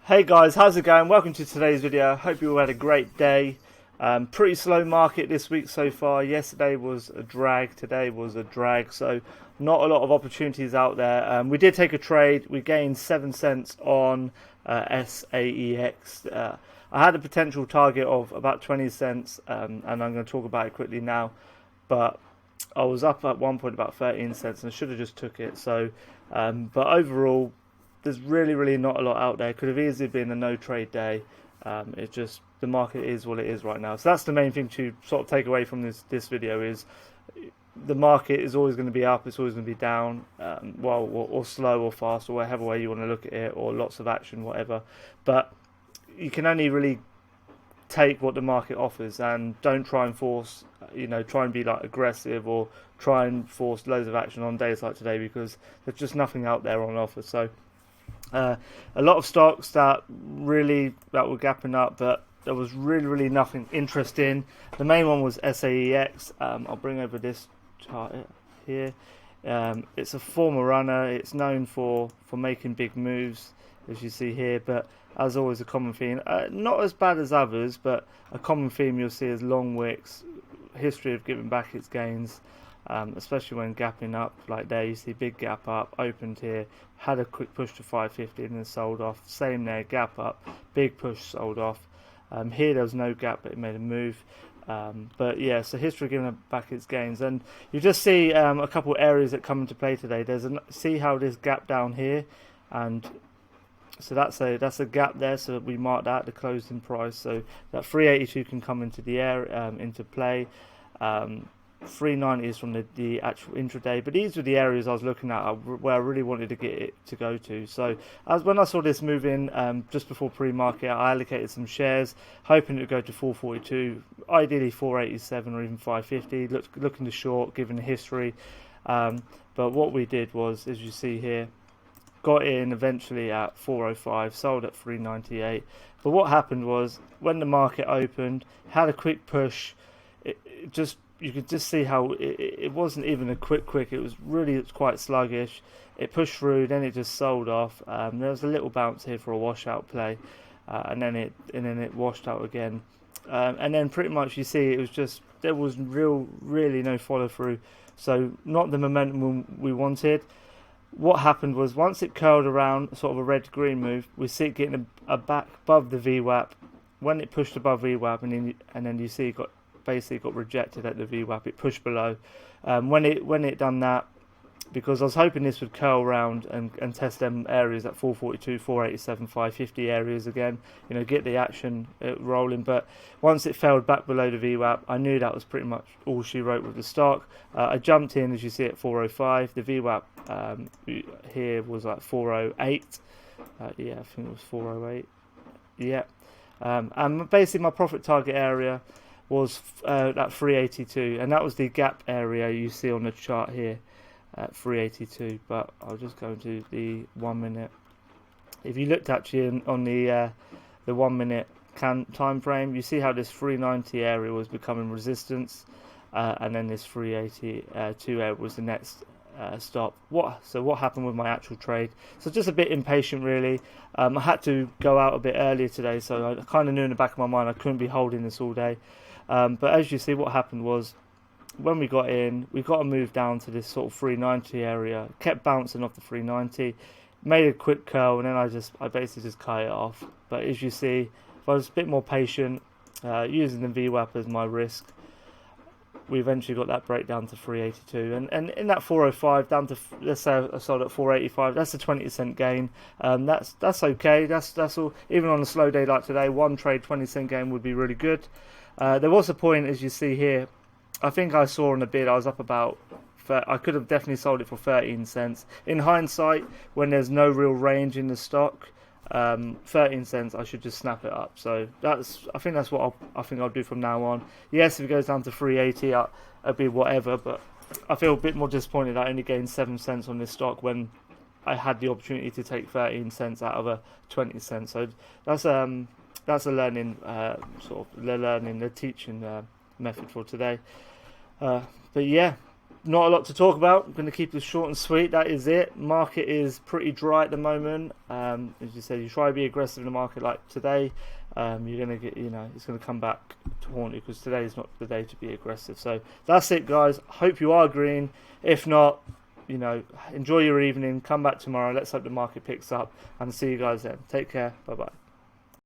Hey guys, how's it going? Welcome to today's video. Hope you all had a great day. Pretty slow market this week so far. Yesterday was a drag, today was a drag, so not a lot of opportunities out there. We did take a trade. We gained 7 cents on SAEX. I had a potential target of about 20 cents, and I'm going to talk about it quickly now. But I was up at one point about 13 cents and I should have just took it. But overall, there's really not a lot out there. Could have easily been a no trade day. It's just the market is what it is right now. So that's the main thing to sort of take away from this video is the market is always going to be up, it's always going to be down, or slow or fast or whatever way you want to look at it, or lots of action, whatever. But you can only really take what the market offers and don't try and force, try and be like aggressive or try and force loads of action on days like today because there's just nothing out there on offer. So a lot of stocks that were gapping up, but there was really nothing interesting. The main one was SAEX. I'll bring over this chart here. It's a former runner. It's known for making big moves, as you see here, but as always a common theme, not as bad as others, but a common theme you'll see is long wicks, history of giving back its gains, especially when gapping up like there. You see big gap up, opened here, had a quick push to 550 and then sold off. Same there, gap up, big push, sold off. Here there was no gap, but it made a move. But yeah, so history of giving back its gains, and you just see a couple areas that come into play today. See how this gap down here, and so that's a gap there. So we marked that the closing price. So that 382 can come into the air into play. 390 is from the actual intraday, but these were the areas I was looking at where I really wanted to get it to go to. So when I saw this move in just before pre-market, I allocated some shares hoping it would go to 442, ideally 487 or even 550, looking to short given the history. But what we did was, as you see here, got in eventually at 405, sold at 398. But what happened was when the market opened, had a quick push, you could just see how it wasn't even a quick. It was quite sluggish. It pushed through, then it just sold off. There was a little bounce here for a washout play, and then it washed out again. And then pretty much you see there was really no follow through. So not the momentum we wanted. What happened was once it curled around sort of a red-green move, we see it getting a back above the VWAP. When it pushed above VWAP, and then you see it basically got rejected at the VWAP. It pushed below. When it done that, because I was hoping this would curl around and test them areas at 442, 487, 550 areas again, get the action rolling. But once it fell back below the VWAP, I knew that was pretty much all she wrote with the stock. I jumped in, as you see, at 405. The VWAP here was like 408. Yeah, I think it was 408. Yeah. And basically my profit target area was at 382, and that was the gap area you see on the chart here at 382. But I'll just go into the 1 minute. If you looked actually on the 1 minute time frame, you see how this 390 area was becoming resistance, and then this 382 area was the next stop. What happened with my actual trade? So just a bit impatient really. I had to go out a bit earlier today, so I kind of knew in the back of my mind I couldn't be holding this all day. But as you see, what happened was when we got in, we got to move down to this sort of 390 area. Kept bouncing off the 390, made a quick curl, and then I basically just cut it off. But as you see, if I was a bit more patient, using the VWAP as my risk, we eventually got that breakdown to 382, and in that 405 down to, let's say I sold at 485. That's a 20% gain. That's okay. That's all. Even on a slow day like today, one trade 20% gain would be really good. There was a point, as you see here, I think I saw on the bid I was up about, I could have definitely sold it for 13 cents. In hindsight, when there's no real range in the stock, 13 cents I should just snap it up. So I think that's what I'll do from now on. Yes, if it goes down to 380, it'll be whatever, but I feel a bit more disappointed I only gained 7 cents on this stock when I had the opportunity to take 13 cents out of a 20 cents. So that's a learning the teaching method for today. But yeah, not a lot to talk about. I'm going to keep this short and sweet. That is it. Market is pretty dry at the moment. As you said, you try to be aggressive in the market like today. You're going to get, it's going to come back to haunt you because today is not the day to be aggressive. So that's it, guys. Hope you are green. If not, enjoy your evening. Come back tomorrow. Let's hope the market picks up, and see you guys then. Take care. Bye bye.